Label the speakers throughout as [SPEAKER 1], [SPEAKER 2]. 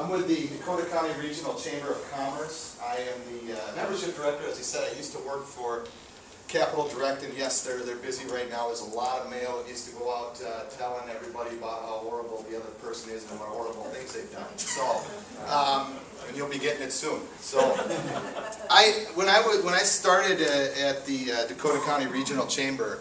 [SPEAKER 1] I'm with the Dakota County Regional Chamber of Commerce. I am the membership director. As he said, I used to work for Capital Direct, and yes, they're busy right now. There's a lot of mail that needs to go out telling everybody about how horrible the other person is and what horrible things they've done. So, and you'll be getting it soon. So, when I started at the Dakota County Regional Chamber,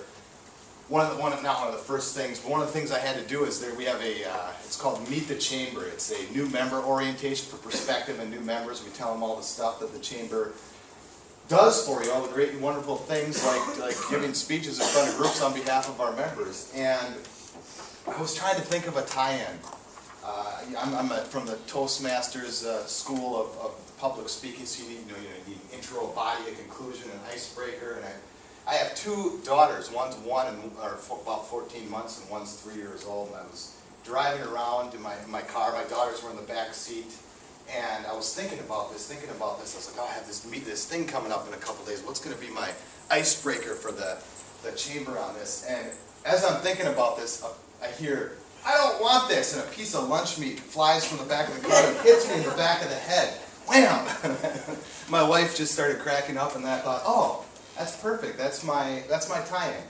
[SPEAKER 1] not one of the first things, but one of the things I had to do is we have it's called Meet the Chamber. It's a new member orientation for prospective and new members. We tell them all the stuff that the Chamber does for you, all the great and wonderful things like giving speeches in front of groups on behalf of our members. And I was trying to think of a tie-in. I'm from the Toastmasters School of Public Speaking, so you need intro, body, a conclusion, an icebreaker, and I have two daughters. One's about 14 months, and one's 3 years old. And I was driving around in my car. My daughters were in the back seat, and I was thinking about this. I was like, oh, I have this thing coming up in a couple days. What's going to be my icebreaker for the chamber on this? And as I'm thinking about this, I hear, I don't want this, and a piece of lunch meat flies from the back of the car and hits me in the back of the head. Wham! My wife just started cracking up, and I thought, oh, that's perfect. That's my tie-in.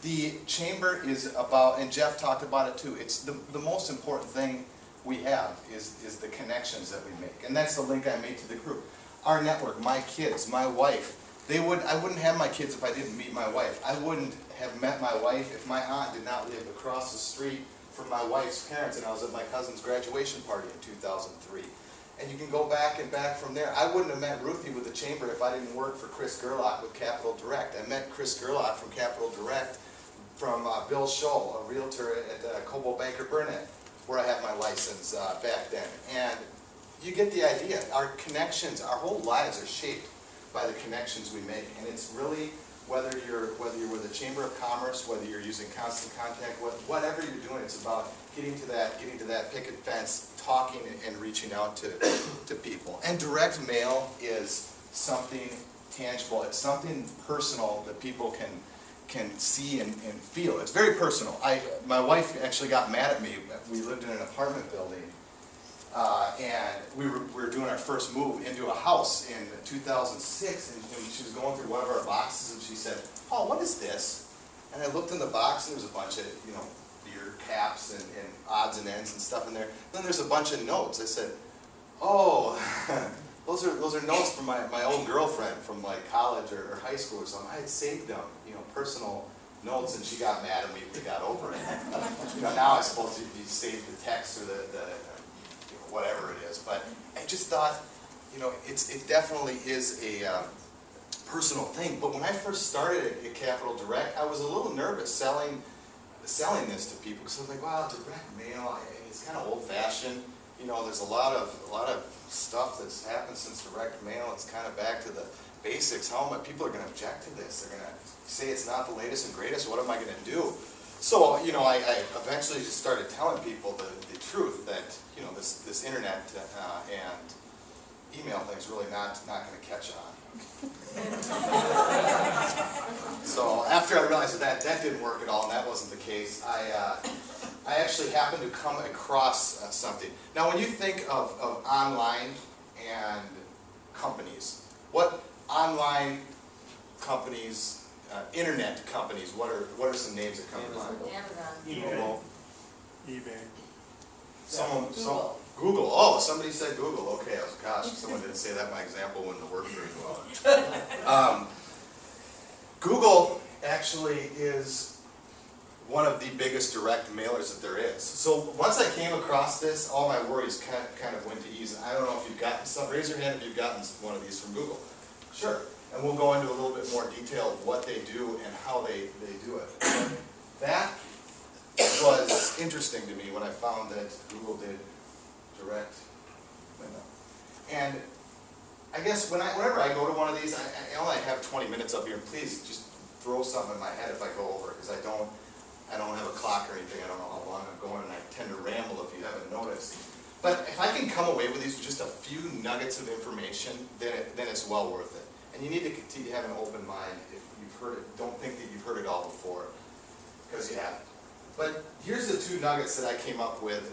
[SPEAKER 1] The chamber is about, and Jeff talked about it too, it's the most important thing we have is the connections that we make. And that's the link I made to the group. Our network, my kids, my wife, I wouldn't have my kids if I didn't meet my wife. I wouldn't have met my wife if my aunt did not live across the street from my wife's parents, and I was at my cousin's graduation party in 2003. And you can go back and back from there. I wouldn't have met Ruthie with the Chamber if I didn't work for Chris Gerlach with Capital Direct. I met Chris Gerlach from Capital Direct from Bill Scholl, a realtor at Cobo Banker Burnett, where I have my license back then. And you get the idea. Our connections, our whole lives are shaped by the connections we make. And it's really, whether you're with the Chamber of Commerce, whether you're using Constant Contact, whatever you're doing, it's about getting to that picket fence, talking and reaching out to people. And direct mail is something tangible. It's something personal that people can see and feel. It's very personal. My wife actually got mad at me. We lived in an apartment building, and we were doing our first move into a house in 2006, and she was going through one of our boxes, and she said, "Oh, what is this?" And I looked in the box, and there was a bunch of beer caps and odds and ends and stuff in there. Then there's a bunch of notes. I said, "Oh, those are notes from my old girlfriend from like college or high school or something. I had saved them, personal notes," and she got mad at me. We got over it. Now I suppose you save the text or the whatever it is. But I just thought, it definitely is a personal thing. But when I first started at Capital Direct, I was a little nervous selling this to people, because I was like, wow, direct mail, it's kind of old-fashioned. There's a lot of stuff that's happened since direct mail. It's kind of back to the basics. People are going to object to this? They're going to say it's not the latest and greatest. What am I going to do? So, I eventually just started telling people the truth that, this internet and email thing's really not going to catch on. So after I realized that didn't work at all, and that wasn't the case, I actually happened to come across something. Now, when you think of online and companies, what online companies, internet companies, what are some names that come to mind?
[SPEAKER 2] Amazon.
[SPEAKER 1] eBay. Google. Oh, somebody said Google. Okay, gosh, someone didn't say that. My example wouldn't have worked very well. Google actually is one of the biggest direct mailers that there is. So once I came across this, all my worries kind of went to ease. I don't know if you've gotten some. Raise your hand if you've gotten one of these from Google. Sure. And we'll go into a little bit more detail of what they do and how they do it. That was interesting to me when I found that Google did direct mail. And I guess whenever I go to one of these, I only have 20 minutes up here, and please just throw something in my head if I go over, because I don't have a clock or anything. I don't know how long I'm going, and I tend to ramble if you haven't noticed. But if I can come away with these with just a few nuggets of information, then it's well worth it. And you need to continue to have an open mind. If you've heard it, don't think that you've heard it all before, because you haven't. But here's the two nuggets that I came up with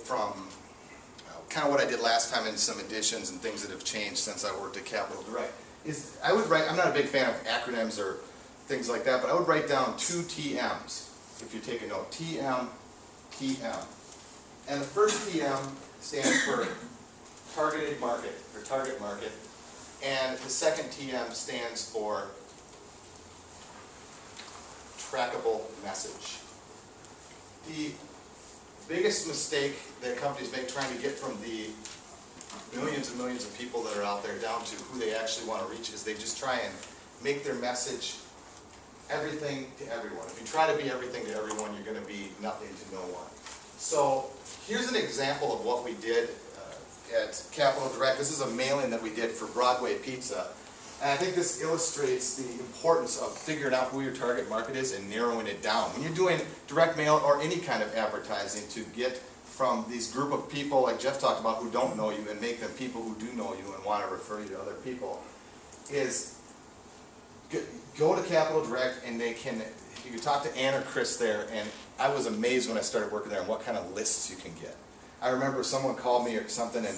[SPEAKER 1] from kind of what I did last time and some additions and things that have changed since I worked at Capital Direct, is I would write, I'm not a big fan of acronyms or things like that, but I would write down 2 TMs, if you take a note, TM, TM. And the first TM stands for targeted market, or target market, and the second TM stands for trackable message. The biggest mistake that companies make trying to get from the millions and millions of people that are out there down to who they actually want to reach is they just try and make their message everything to everyone. If you try to be everything to everyone, you're going to be nothing to no one. So here's an example of what we did at Capital Direct. This is a mailing that we did for Broadway Pizza. And I think this illustrates the importance of figuring out who your target market is and narrowing it down. When you're doing direct mail or any kind of advertising to get from these group of people like Jeff talked about who don't know you and make them people who do know you and want to refer you to other people, is go to Capital Direct and you can talk to Ann or Chris there, and I was amazed when I started working there and what kind of lists you can get. I remember someone called me or something and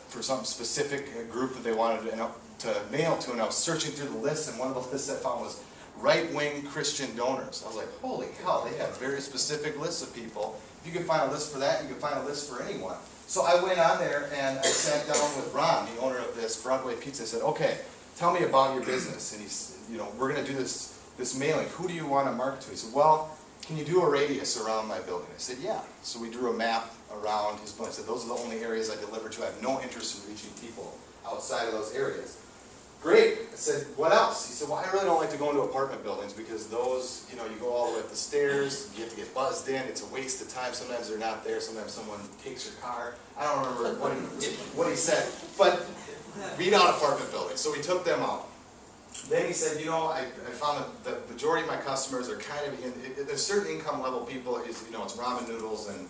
[SPEAKER 1] for some specific group that they wanted to mail to, and I was searching through the list, and one of the lists I found was right-wing Christian donors. I was like, holy cow, they have very specific lists of people. If you can find a list for that, you can find a list for anyone. So I went on there and I sat down with Ron, the owner of this Broadway Pizza. I said, okay, tell me about your business. And he's, we're going to do this mailing. Who do you want to market to? He said, well, can you do a radius around my building? I said, yeah. So we drew a map around his building. I said, those are the only areas I deliver to. I have no interest in reaching people outside of those areas. Great. I said, what else? He said, well, I really don't like to go into apartment buildings because those, you go all the way up the stairs, you have to get buzzed in, it's a waste of time. Sometimes they're not there, sometimes someone takes your car. I don't remember what he said, but we not apartment buildings, so we took them out. Then he said, I found that the majority of my customers are kind of in a certain income level. People is, it's ramen noodles and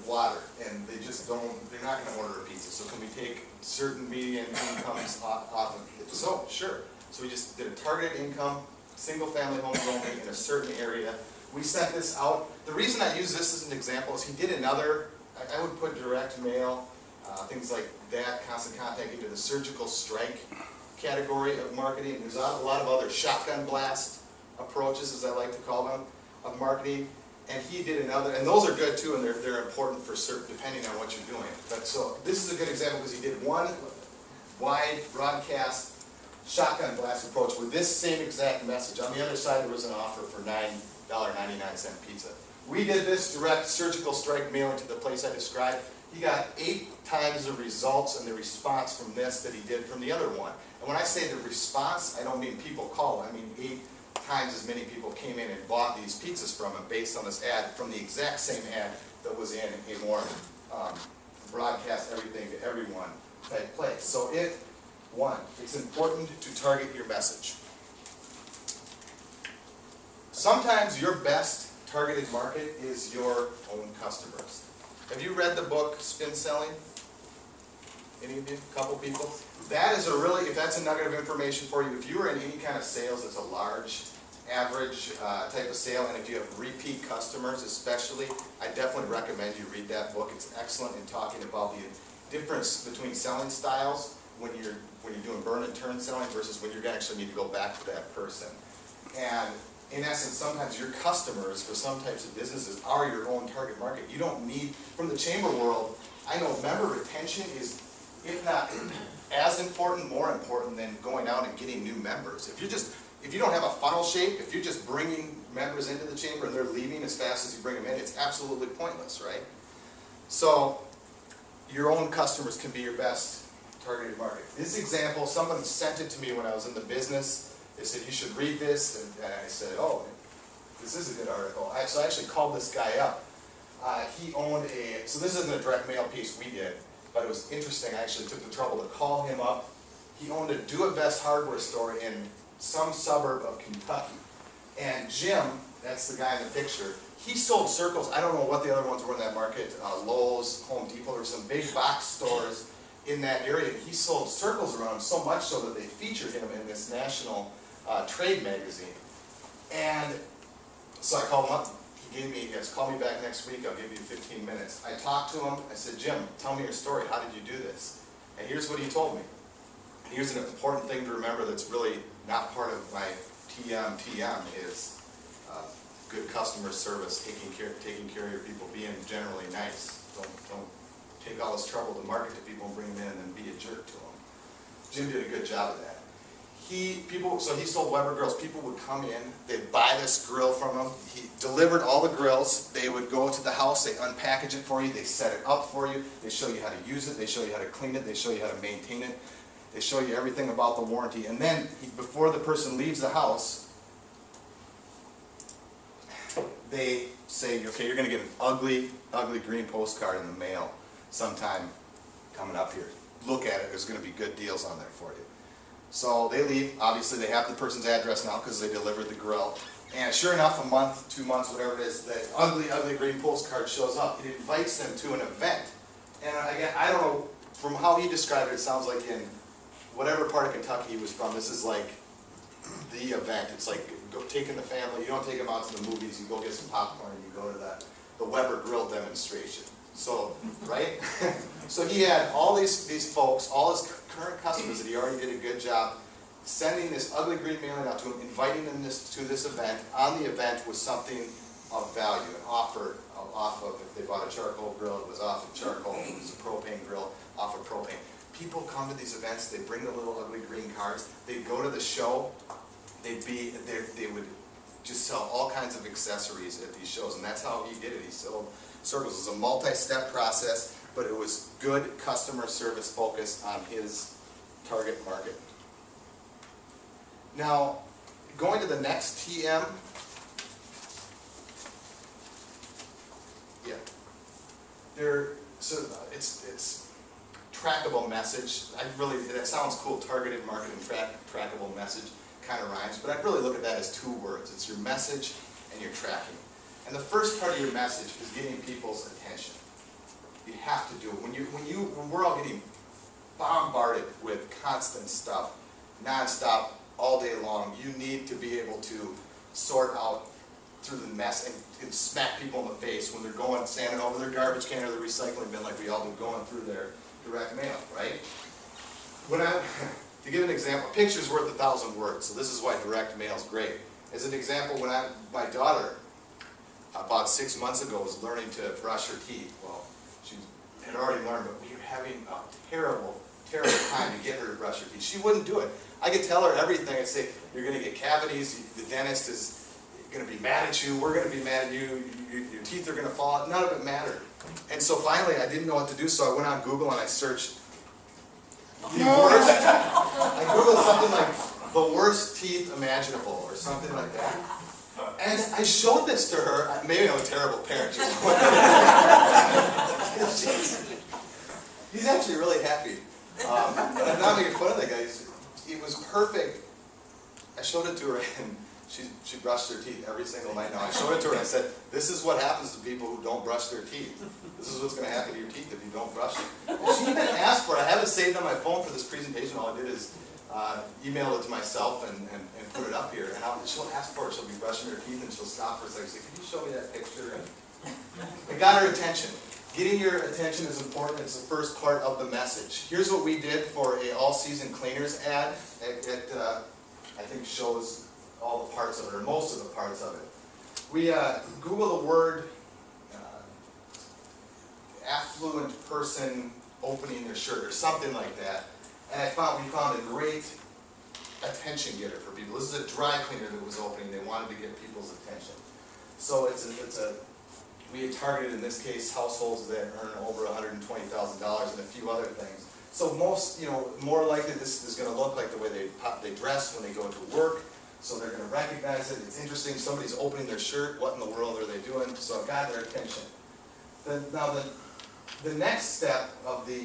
[SPEAKER 1] water, and they're not going to order a pizza. So can we take certain median incomes off of it? So sure. So we just did a targeted income, single family homes only in a certain area. We sent this out. The reason I use this as an example is he did another, I would put direct mail, things like that, constant contact into the surgical strike category of marketing. There's a lot of other shotgun blast approaches, as I like to call them, of marketing. And he did another, and those are good too, and they're important for certain, depending on what you're doing. But so this is a good example because he did one wide broadcast shotgun blast approach with this same exact message. On the other side, there was an offer for $9.99 pizza. We did this direct surgical strike mailing to the place I described. He got 8 times the results and the response from this that he did from the other one. And when I say the response, I don't mean people call. I mean 8 times as many people came in and bought these pizzas from him based on this ad from the exact same ad that was in a more broadcast everything to everyone type place. So it's important to target your message. Sometimes your best targeted market is your own customers. Have you read the book Spin Selling? Any of you? A couple people? That is if that's a nugget of information for you, if you are in any kind of sales that's a large, average type of sale, and if you have repeat customers especially, I definitely recommend you read that book. It's excellent in talking about the difference between selling styles when you're doing burn and turn selling versus when you're going to actually need to go back to that person. And in essence, sometimes your customers for some types of businesses are your own target market. You don't need, from the chamber world, I know member retention is, if not as important, more important than going out and getting new members. If you don't have a funnel shape, if you're just bringing members into the chamber and they're leaving as fast as you bring them in, it's absolutely pointless, right? So your own customers can be your best targeted market. This example, someone sent it to me when I was in the business. They said, you should read this, and I said, oh, this is a good article. So I actually called this guy up. He owned so this isn't a direct mail piece we did, but it was interesting. I actually took the trouble to call him up. He owned a Do-It-Best hardware store in some suburb of Kentucky. And Jim, that's the guy in the picture, he sold circles. I don't know what the other ones were in that market, Lowe's, Home Depot, there were some big box stores in that area. He sold circles around him so much so that they featured him in this national trade magazine. And so I called him up. He he has called me back next week, I'll give you 15 minutes. I talked to him, I said, Jim, tell me your story, how did you do this? And here's what he told me. And here's an important thing to remember that's really not part of my TM is good customer service, taking care of your people, being generally nice. Don't take all this trouble to market to people and bring them in and be a jerk to them. Jim did a good job of that. So he sold Weber grills. People would come in, they'd buy this grill from him. He delivered all the grills. They would go to the house, they unpackage it for you, they set it up for you, they show you how to use it, they show you how to clean it, they show you how to maintain it, they show you everything about the warranty. And then, before the person leaves the house, they say, okay, you're going to get an ugly, ugly green postcard in the mail sometime coming up here. Look at it, there's going to be good deals on there for you. So they leave. Obviously they have the person's address now because they delivered the grill. And sure enough, a month, 2 months, whatever it is, that ugly, ugly green postcard shows up. It invites them to an event. And again, I don't know, from how he described it, it sounds like in whatever part of Kentucky he was from, this is like the event. It's like taking the family, you don't take them out to the movies, you go get some popcorn and you go to the Weber grill demonstration. So, right? So he had all these folks, all his current customers that he already did a good job, sending this ugly green mailing out to them, inviting them to this event. On the event was something of value, an offer off of, if they bought a charcoal grill, it was off of charcoal, if it was a propane grill, off of propane. People come to these events, they bring the little ugly green cards, they go to the show, they would just sell all kinds of accessories at these shows, and that's how he did it. He sold circles. It was a multi-step process, but it was good customer service focus on his target market. Now, going to the next TM, so it's trackable message. That sounds cool, targeted marketing, trackable message, kind of rhymes, but I really look at that as two words. It's your message and your tracking. And the first part of your message is getting people's attention. You have to do it. When we're all getting bombarded with constant stuff, nonstop, all day long, you need to be able to sort out through the mess and smack people in the face when they're standing over their garbage can or their recycling bin like we all do, going through their direct mail, right? To give an example, a picture's worth 1,000 words, so this is why direct mail is great. As an example, my daughter, about 6 months ago, was learning to brush her teeth. Well, she had already learned, but we were having a terrible, terrible time to get her to brush her teeth. She wouldn't do it. I could tell her everything. I'd say, you're going to get cavities, the dentist is going to be mad at you, we're going to be mad at you, your teeth are going to fall out. None of it mattered. And so finally, I didn't know what to do, so I went on Google and I searched the worst. I Googled something like the worst teeth imaginable or something like that. And I showed this to her. Maybe I'm a terrible parent. He's actually really happy. I'm not making fun of that guy. It was perfect. I showed it to her, and she brushed her teeth every single night now. I showed it to her and I said, this is what happens to people who don't brush their teeth. This is what's going to happen to your teeth if you don't brush them. And she even asked for it. I have it saved on my phone for this presentation. All I did is email it to myself and put it up here. And she'll ask for it. She'll be brushing her teeth and she'll stop for a second and say, can you show me that picture? And it got her attention. Getting your attention is important. It's the first part of the message. Here's what we did for a all-season cleaners ad. It I think shows all the parts of it, or most of the parts of it. We Google the word affluent person opening their shirt or something like that, and we found a great attention getter for people. This is a dry cleaner that was opening. They wanted to get people's attention. So we had targeted, in this case, households that earn over $120,000 and a few other things. So more likely this is going to look like the way they dress when they go to work. So they're going to recognize it. It's interesting. Somebody's opening their shirt. What in the world are they doing? So it got their attention. Now the next step of if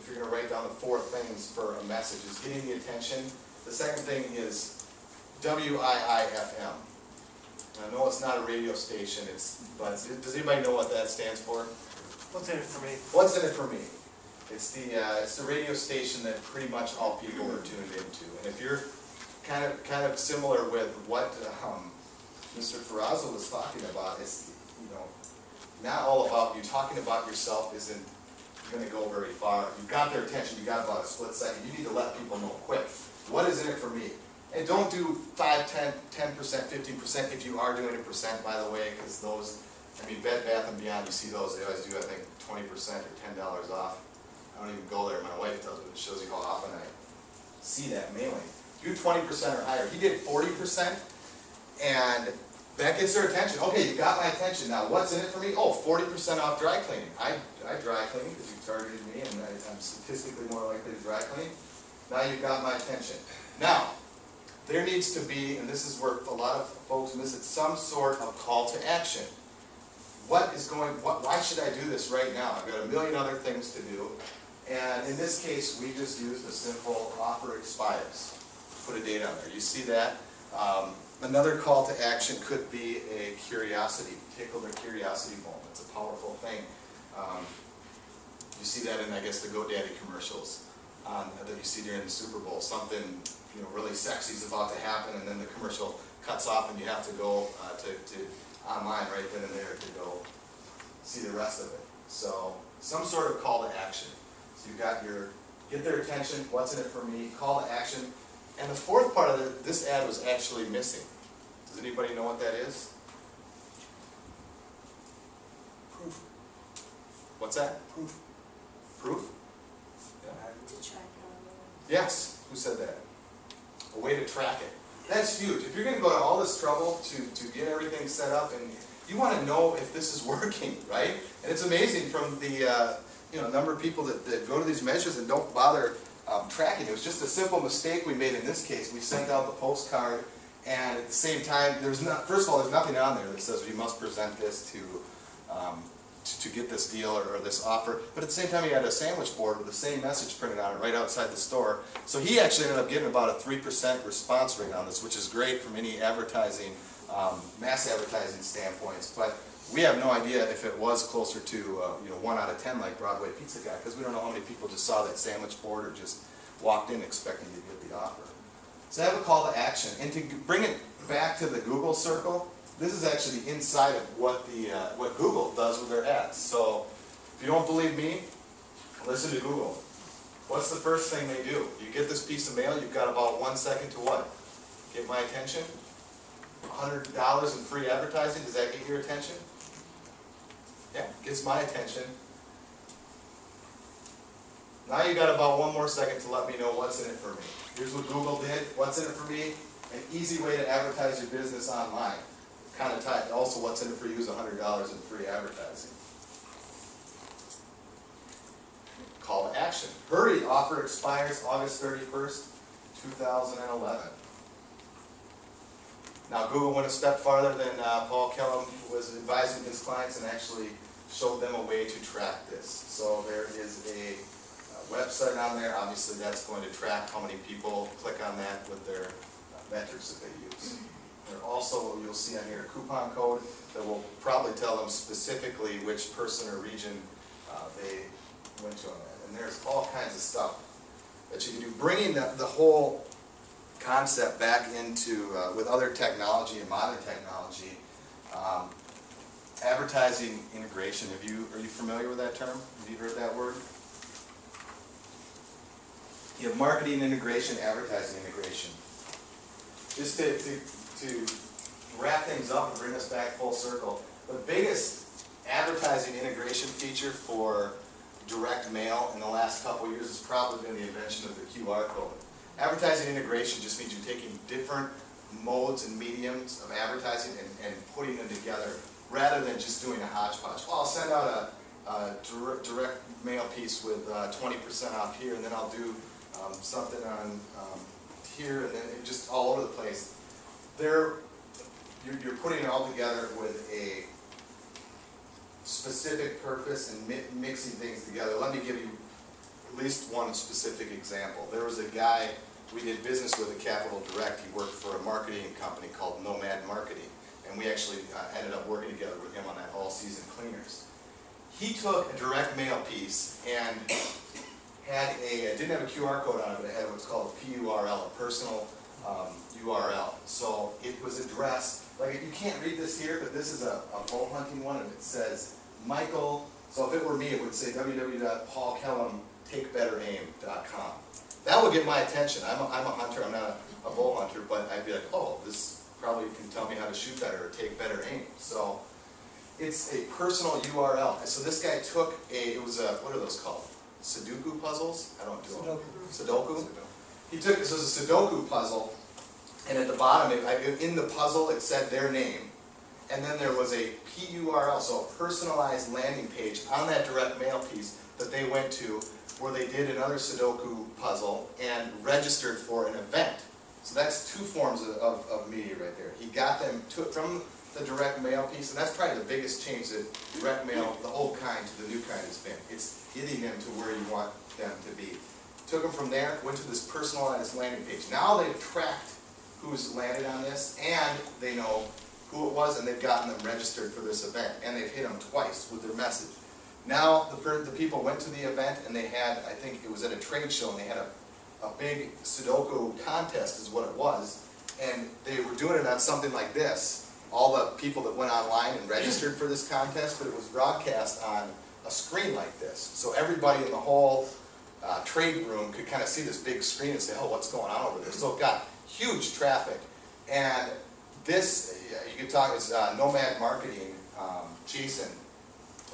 [SPEAKER 1] you're going to write down the 4 things for a message, is getting the attention. The second thing is WIIFM. I know it's not a radio station, but does anybody know what that stands for?
[SPEAKER 2] What's in it for me?
[SPEAKER 1] What's in it for me? It's the radio station that pretty much all people are tuned into. And if you're kind of similar with what Mr. Ferrazzo was talking about, you know, not all about you. Talking about yourself isn't going to go very far. You've got their attention, you got about a split second. You need to let people know quick, what is in it for me? And don't do 5, 10%, 15% if you are doing a percent, by the way, because those, I mean, Bed Bath & Beyond, you see those, they always do, I think, 20% or $10 off. I don't even go there, my wife does, but it shows you how often I see that mailing. Do 20% or higher. He did 40%, and that gets their attention. Okay, you got my attention. Now, what's in it for me? Oh, 40% off dry cleaning. I dry clean because you targeted me, and I'm statistically more likely to dry clean. Now you've got my attention. Now, there needs to be, and this is where a lot of folks miss it, some sort of call to action. Why should I do this right now? I've got a million other things to do. And in this case, we just used a simple offer expires. Put a date on there. You see that? Another call to action could be a curiosity, tickle their curiosity bone. It's a powerful thing. You see that in, I guess, the GoDaddy commercials that you see during the Super Bowl. Something, you know, really sexy is about to happen, and then the commercial cuts off, and you have to go to online right then and there to go see the rest of it. So some sort of call to action. So you've got your get their attention, what's in it for me, call to action. And the fourth part of this ad was actually missing. Does anybody know what that is? Proof. What's that? Proof. Proof? Yeah.
[SPEAKER 2] To track how.
[SPEAKER 1] Yes. Who said that? A way to track it. That's huge. If you're going to go to all this trouble to get everything set up, and you want to know if this is working, right? And it's amazing from the number of people that go to these measures and don't bother tracking. It was just a simple mistake we made in this case. We sent out the postcard, and at the same time, first of all, there's nothing on there that says you must present this to get this deal or this offer. But at the same time, he had a sandwich board with the same message printed on it right outside the store. So he actually ended up getting about a 3% response rate on this, which is great from any advertising, mass advertising standpoints. But we have no idea if it was closer to 1 out of 10 like Broadway Pizza Guy, because we don't know how many people just saw that sandwich board or just walked in expecting to get the offer. So have a call to action. And to bring it back to the Google circle, this is actually inside of what Google does with their ads. So if you don't believe me, listen to Google. What's the first thing they do? You get this piece of mail, you've got about 1 second to what? Get my attention? $100 in free advertising, does that get your attention? Yeah, gets my attention. Now you got about 1 more second to let me know what's in it for me. Here's what Google did. What's in it for me? An easy way to advertise your business online. Kind of tight. Also, what's in it for you is $100 in free advertising. Call to action. Hurry, offer expires August 31st, 2011. Now, Google went a step farther than Paul Kellum was advising his clients and actually showed them a way to track this. So there is a website on there. Obviously, that's going to track how many people click on that with their metrics that they use. There also, you'll see on here a coupon code that will probably tell them specifically which person or region they went to on that. And there's all kinds of stuff that you can do. Bringing the whole concept back into, with other technology and modern technology, advertising integration. Are you familiar with that term? Have you heard that word? You have marketing integration, advertising integration. Just to wrap things up and bring us back full circle, the biggest advertising integration feature for direct mail in the last couple of years has probably been the invention of the QR code. Advertising integration just means you're taking different modes and mediums of advertising and putting them together rather than just doing a hodgepodge. Well, I'll send out a direct mail piece with 20% off here, and then I'll do something on here, and then just all over the place. You're putting it all together with a specific purpose and mixing things together. Let me give you at least one specific example. There was a guy we did business with at Capital Direct. He worked for a marketing company called Nomad Marketing, and we actually ended up working together with him on that all-season cleaners. He took a direct mail piece and had didn't have a QR code on it, but it had what's called a PURL, a personal URL. So it was addressed, like you can't read this here, but this is a bow hunting one, and it says Michael, so if it were me, it would say www.paulkellumtakebеттeraim.com. That would get my attention. I'm a hunter, I'm not a bow hunter, but I'd be like, oh, this probably can tell me how to shoot better or take better aim. So it's a personal URL. So this guy took it was a, what are those called? Sudoku puzzles? I don't do them. Sudoku? He took, this was a Sudoku puzzle, and at the bottom, in the puzzle, it said their name, and then there was a PURL, so a personalized landing page on that direct mail piece that they went to, where they did another Sudoku puzzle and registered for an event. So that's two forms of media right there. He got them from the direct mail piece, and that's probably the biggest change that direct mail, the old kind to the new kind has been. It's getting them to where you want them to be. Took them from there, went to this personalized landing page. Now they've tracked who's landed on this, and they know who it was, and they've gotten them registered for this event, and they've hit them twice with their message. Now the people went to the event, and they had, I think it was at a trade show, and they had a big Sudoku contest is what it was, and they were doing it on something like this. All the people that went online and registered for this contest, but it was broadcast on a screen like this. So everybody in the whole trade room could kind of see this big screen and say, oh, what's going on over there? So it got huge traffic. And this, you could talk, is Nomad Marketing, Jason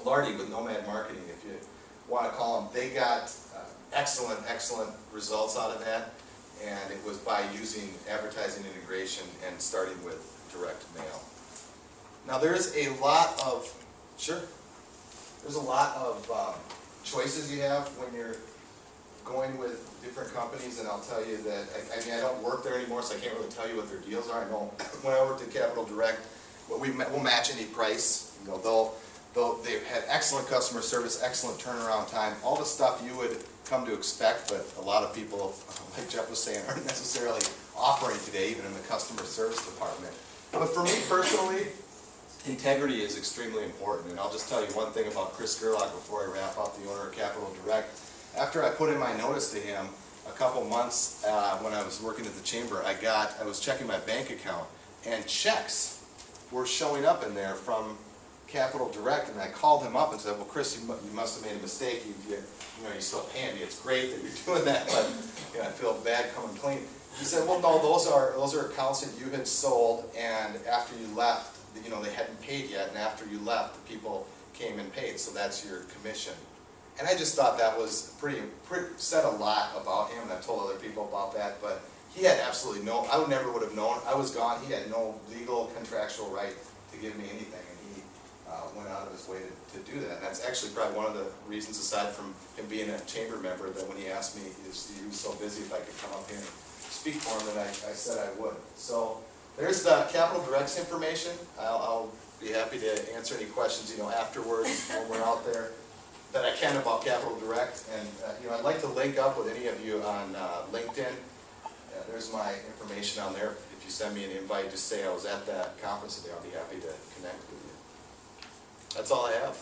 [SPEAKER 1] Lardy with Nomad Marketing, if you want to call them. They got excellent results out of that. And it was by using advertising integration and starting with direct mail. Now there's a lot of, choices you have when you're going with different companies, and I'll tell you that, I mean, I don't work there anymore, so I can't really tell you what their deals are. I know when I worked at Capital Direct, we'll match any price. You know, they've had excellent customer service, excellent turnaround time, all the stuff you would come to expect, but a lot of people, like Jeff was saying, aren't necessarily offering today, even in the customer service department. But for me personally, integrity is extremely important, and Will just tell you one thing about Chris Gerlach before I wrap up, the owner of Capital Direct. After I put in my notice to him, a couple months when I was working at the chamber, I was checking my bank account, and checks were showing up in there from Capital Direct, and I called him up and said, well, Chris, you must have made a mistake. You're still paying me. It's great that you're doing that, but I feel bad coming clean. He said, well, no, those are accounts that you had sold, and after you left, they hadn't paid yet, and after you left, the people came and paid, so that's your commission. And I just thought that was said a lot about him, and I've told other people about that, but he had absolutely I never would have known. I was gone. He had no legal, contractual right to give me anything, and he went out of his way to do that. And that's actually probably one of the reasons, aside from him being a chamber member, that when he asked me, he was so busy if I could come up here and speak for him, that I said I would. So there's the Capital Direct's information. I'll be happy to answer any questions afterwards when we're out there that I can about Capital Direct. And I'd like to link up with any of you on LinkedIn. There's my information on there. If you send me an invite, just say I was at that conference today. I'll be happy to connect with you. That's all I have.